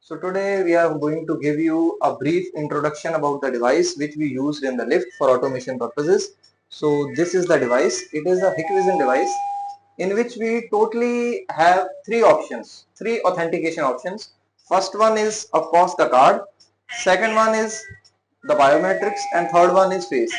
So today we are going to give you a brief introduction about the device which we used in the lift for automation purposes. So this is the device. It is a Hikvision device in which we totally have three authentication options. First one is of course the card. Second one is the biometrics, and third one is face.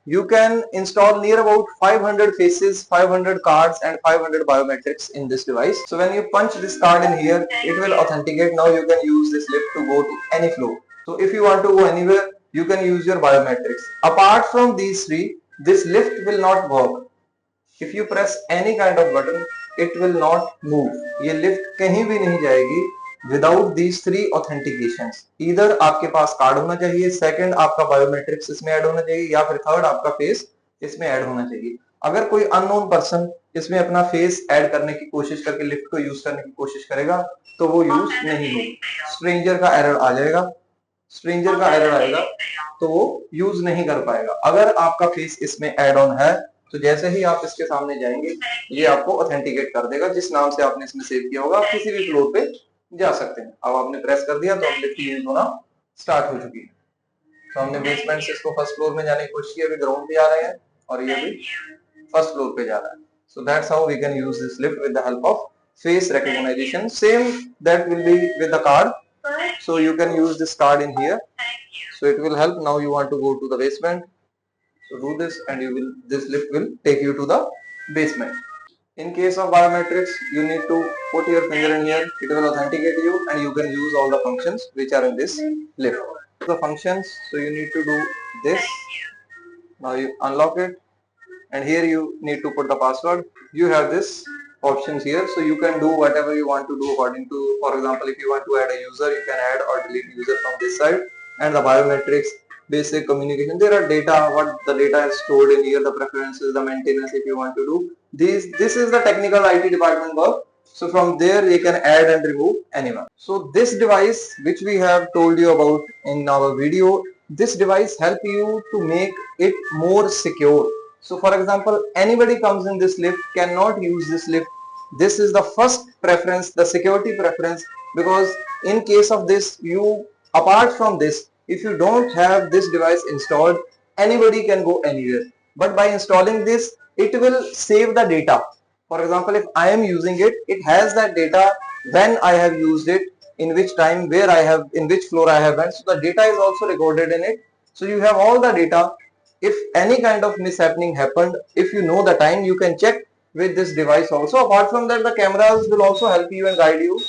You can install near about 500 faces, 500 cards and 500 biometrics in this device. So when you punch this card in here, it will authenticate. Now you can use this lift to go to any floor. So if you want to go anywhere, you can use your biometrics. Apart from these three, this lift will not work. If you press any kind of button, it will not move. ये lift कहीं भी नहीं जाएगी without these three authentications. Either आपके पास card होना चाहिए, second आपका biometrics इसमें ऐड होना चाहिए, या फिर थर्ड आपका फेस इसमें ऐड होना चाहिए. अगर कोई अननोन पर्सन इसमें अपना फेस ऐड करने की कोशिश करके लिफ्ट को यूज करने की कोशिश करेगा तो वो यूज नहीं होगी. स्ट्रेंजर का एरर आ जाएगा, स्ट्रेंजर का एरर आएगा तो वो यूज नहीं कर पाएगा. अगर आपका फेस इसमें ऐड ऑन है तो जैसे ही आप इसके सामने जाएंगे ये आपको ऑथेंटिकेट कर देगा. जिस नाम से आपने इसमें सेव किया होगा आप किसी भी फ्लोर पे जा सकते हैं. अब आपने प्रेस कर दिया तो अब लिफ्ट यूज होना स्टार्ट हो चुकी है. तो हमने बेसमेंट से इसको फर्स्ट फ्लोर में जाने की कोशिश की, अभी ग्राउंड पे जा रहे हैं और ये भी फर्स्ट फ्लोर पे जा रहा है. So that's how we can use this lift with the help of face recognition. Same that will be with the card. So you can use this card in here. So it will help. Now you want to go to the basement. So do this and this lift will take you to the basement. In case of biometrics, you need to put your finger in here. It will authenticate you and you can use all the functions which are in this lift. The functions, so you need to do this. Now you unlock it and here you need to put the password. You have this options here, so you can do whatever you want to do according to, for example, if you want to add a user, you can add or delete user from this side. And the biometrics, basic communication, there are data, what the data is stored in here, the preferences, the maintenance if you want to do. This is the technical IT department work. So from there they can add and remove anyone. So this device which we have told you about in our video, this device help you to make it more secure. So for example, anybody comes in this lift cannot use this lift. This is the first preference, the security preference, because in case of this, you, apart from this, if you don't have this device installed, anybody can go anywhere. But by installing this, it will save the data. For example, if I am using it, it has that data when I have used it, in which time, where I have, in which floor I have went. So the data is also recorded in it. So you have all the data. If any kind of mishappening happened, if you know the time, you can check with this device also. Apart from that, the cameras will also help you and guide you